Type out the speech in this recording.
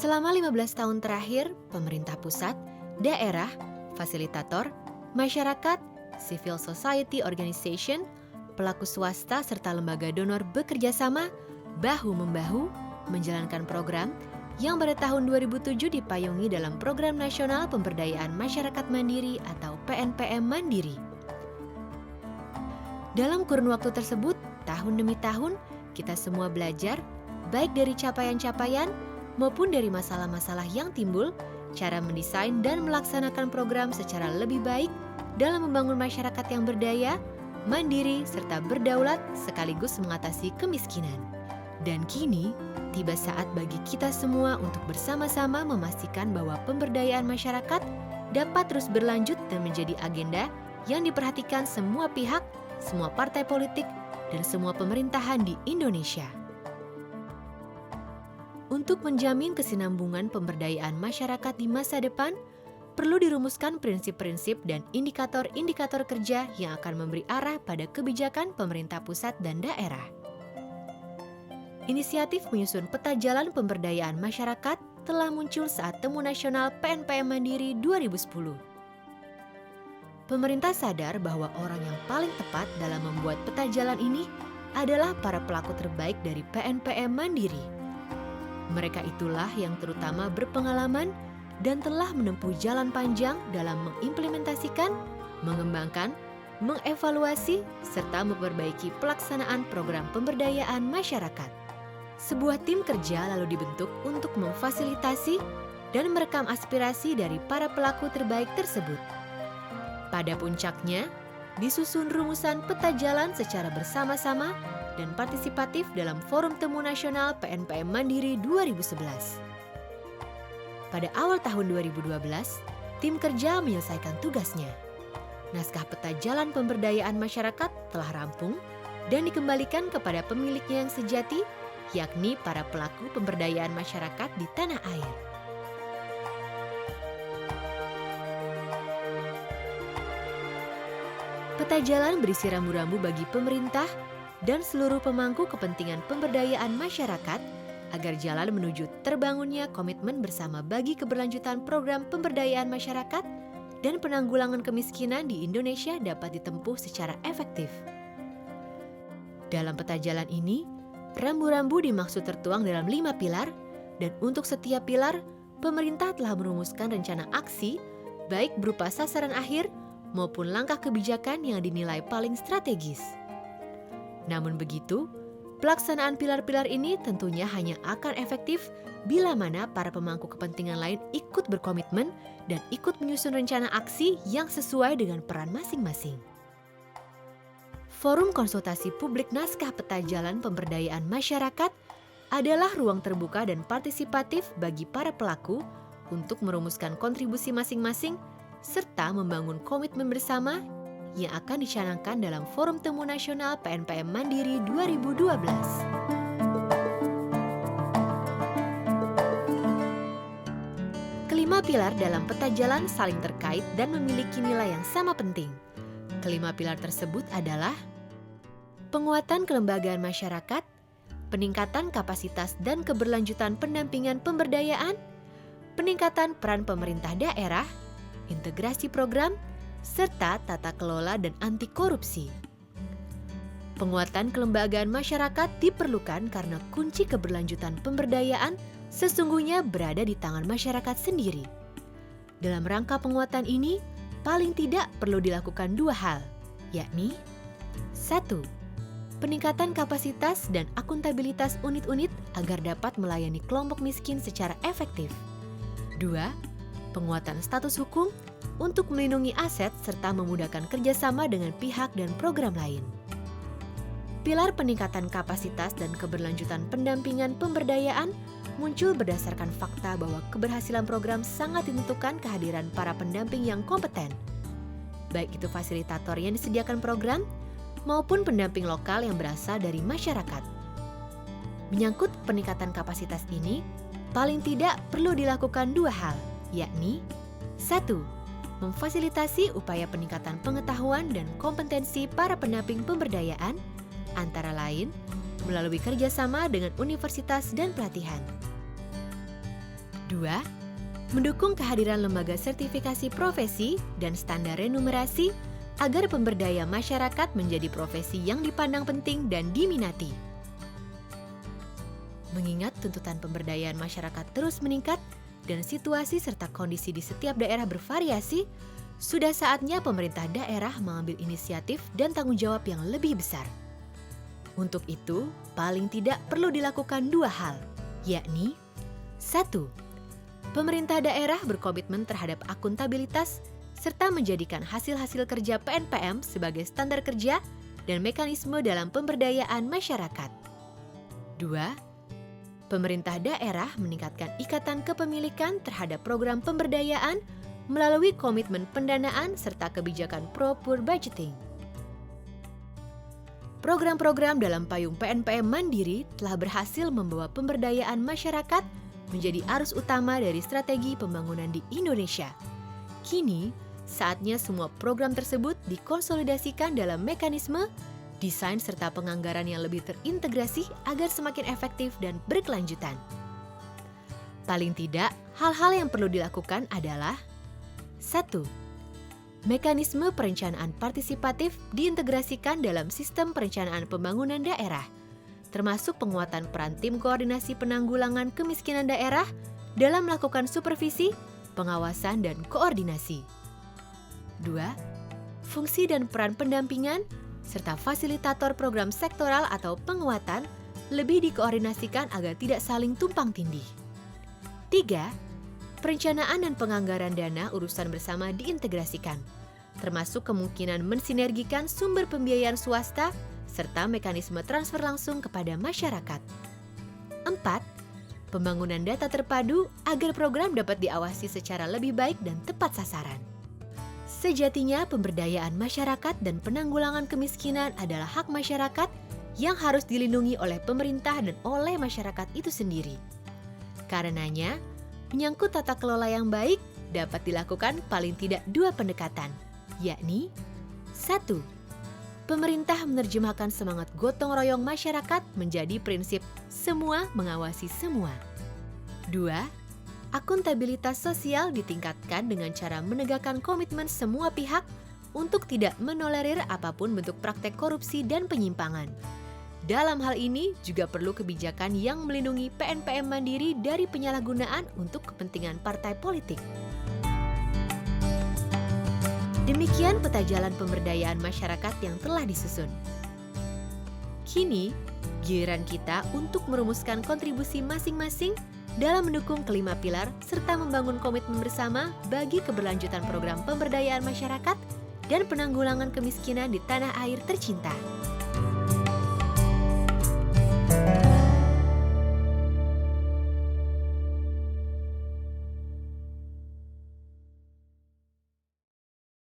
Selama 15 tahun terakhir, pemerintah pusat, daerah, fasilitator, masyarakat, civil society organization, pelaku swasta serta lembaga donor bekerja sama bahu-membahu menjalankan program yang pada tahun 2007 dipayungi dalam Program Nasional Pemberdayaan Masyarakat Mandiri atau PNPM Mandiri. Dalam kurun waktu tersebut, tahun demi tahun, kita semua belajar, baik dari capaian-capaian maupun dari masalah-masalah yang timbul, cara mendesain dan melaksanakan program secara lebih baik dalam membangun masyarakat yang berdaya, mandiri, serta berdaulat sekaligus mengatasi kemiskinan. Dan kini, tiba saat bagi kita semua untuk bersama-sama memastikan bahwa pemberdayaan masyarakat dapat terus berlanjut dan menjadi agenda yang diperhatikan semua pihak, semua partai politik, dan semua pemerintahan di Indonesia. Untuk menjamin kesinambungan pemberdayaan masyarakat di masa depan, perlu dirumuskan prinsip-prinsip dan indikator-indikator kerja yang akan memberi arah pada kebijakan pemerintah pusat dan daerah. Inisiatif menyusun peta jalan pemberdayaan masyarakat telah muncul saat Temu Nasional PNPM Mandiri 2010. Pemerintah sadar bahwa orang yang paling tepat dalam membuat peta jalan ini adalah para pelaku terbaik dari PNPM Mandiri. Mereka itulah yang terutama berpengalaman dan telah menempuh jalan panjang dalam mengimplementasikan, mengembangkan, mengevaluasi, serta memperbaiki pelaksanaan program pemberdayaan masyarakat. Sebuah tim kerja lalu dibentuk untuk memfasilitasi dan merekam aspirasi dari para pelaku terbaik tersebut. Pada puncaknya, disusun rumusan peta jalan secara bersama-sama dan partisipatif dalam Forum Temu Nasional PNPM Mandiri 2011. Pada awal tahun 2012, tim kerja menyelesaikan tugasnya. Naskah peta jalan pemberdayaan masyarakat telah rampung dan dikembalikan kepada pemiliknya yang sejati, yakni para pelaku pemberdayaan masyarakat di tanah air. Peta jalan berisi rambu-rambu bagi pemerintah dan seluruh pemangku kepentingan pemberdayaan masyarakat agar jalan menuju terbangunnya komitmen bersama bagi keberlanjutan program pemberdayaan masyarakat dan penanggulangan kemiskinan di Indonesia dapat ditempuh secara efektif. Dalam peta jalan ini, rambu-rambu dimaksud tertuang dalam 5 pilar, dan untuk setiap pilar, pemerintah telah merumuskan rencana aksi, baik berupa sasaran akhir maupun langkah kebijakan yang dinilai paling strategis. Namun begitu, pelaksanaan pilar-pilar ini tentunya hanya akan efektif bila mana para pemangku kepentingan lain ikut berkomitmen dan ikut menyusun rencana aksi yang sesuai dengan peran masing-masing. Forum konsultasi publik naskah peta jalan pemberdayaan masyarakat adalah ruang terbuka dan partisipatif bagi para pelaku untuk merumuskan kontribusi masing-masing serta membangun komitmen bersama yang akan dicanangkan dalam Forum Temu Nasional PNPM Mandiri 2012. Kelima pilar dalam peta jalan saling terkait dan memiliki nilai yang sama penting. Kelima pilar tersebut adalah penguatan kelembagaan masyarakat, peningkatan kapasitas dan keberlanjutan pendampingan pemberdayaan, peningkatan peran pemerintah daerah, integrasi program, serta tata kelola dan anti korupsi. Penguatan kelembagaan masyarakat diperlukan karena kunci keberlanjutan pemberdayaan sesungguhnya berada di tangan masyarakat sendiri. Dalam rangka penguatan ini, paling tidak perlu dilakukan 2 hal, yakni 1. Peningkatan kapasitas dan akuntabilitas unit-unit agar dapat melayani kelompok miskin secara efektif. 2. Penguatan status hukum untuk melindungi aset serta memudahkan kerjasama dengan pihak dan program lain. Pilar peningkatan kapasitas dan keberlanjutan pendampingan pemberdayaan muncul berdasarkan fakta bahwa keberhasilan program sangat ditentukan kehadiran para pendamping yang kompeten, baik itu fasilitator yang disediakan program maupun pendamping lokal yang berasal dari masyarakat. Menyangkut peningkatan kapasitas ini, paling tidak perlu dilakukan 2 hal, yakni 1. Memfasilitasi upaya peningkatan pengetahuan dan kompetensi para pendamping pemberdayaan, antara lain melalui kerjasama dengan universitas dan pelatihan. 2. Mendukung kehadiran lembaga sertifikasi profesi dan standar remunerasi agar pemberdaya masyarakat menjadi profesi yang dipandang penting dan diminati. Mengingat tuntutan pemberdayaan masyarakat terus meningkat dan situasi serta kondisi di setiap daerah bervariasi, sudah saatnya pemerintah daerah mengambil inisiatif dan tanggung jawab yang lebih besar. Untuk itu, paling tidak perlu dilakukan 2 hal, yakni 1. Pemerintah daerah berkomitmen terhadap akuntabilitas serta menjadikan hasil-hasil kerja PNPM sebagai standar kerja dan mekanisme dalam pemberdayaan masyarakat. 2. Pemerintah daerah meningkatkan ikatan kepemilikan terhadap program pemberdayaan melalui komitmen pendanaan serta kebijakan pro-poor budgeting. Program-program dalam payung PNPM Mandiri telah berhasil membawa pemberdayaan masyarakat menjadi arus utama dari strategi pembangunan di Indonesia. Kini, saatnya semua program tersebut dikonsolidasikan dalam mekanisme, desain serta penganggaran yang lebih terintegrasi agar semakin efektif dan berkelanjutan. Paling tidak, hal-hal yang perlu dilakukan adalah 1. Mekanisme perencanaan partisipatif diintegrasikan dalam sistem perencanaan pembangunan daerah, termasuk penguatan peran tim koordinasi penanggulangan kemiskinan daerah dalam melakukan supervisi, pengawasan, dan koordinasi. 2. Fungsi dan peran pendampingan, serta fasilitator program sektoral atau penguatan lebih dikoordinasikan agar tidak saling tumpang tindih. 3. Perencanaan dan penganggaran dana urusan bersama diintegrasikan, termasuk kemungkinan mensinergikan sumber pembiayaan swasta serta mekanisme transfer langsung kepada masyarakat. 4. Pembangunan data terpadu agar program dapat diawasi secara lebih baik dan tepat sasaran. Sejatinya, pemberdayaan masyarakat dan penanggulangan kemiskinan adalah hak masyarakat yang harus dilindungi oleh pemerintah dan oleh masyarakat itu sendiri. Karenanya, menyangkut tata kelola yang baik dapat dilakukan paling tidak 2 pendekatan, yakni 1. Pemerintah menerjemahkan semangat gotong royong masyarakat menjadi prinsip semua mengawasi semua. 2. Akuntabilitas sosial ditingkatkan dengan cara menegakkan komitmen semua pihak untuk tidak menolerir apapun bentuk praktek korupsi dan penyimpangan. Dalam hal ini juga perlu kebijakan yang melindungi PNPM Mandiri dari penyalahgunaan untuk kepentingan partai politik. Demikian peta jalan pemberdayaan masyarakat yang telah disusun. Kini, giliran kita untuk merumuskan kontribusi masing-masing dalam mendukung kelima pilar serta membangun komitmen bersama bagi keberlanjutan program pemberdayaan masyarakat dan penanggulangan kemiskinan di tanah air tercinta.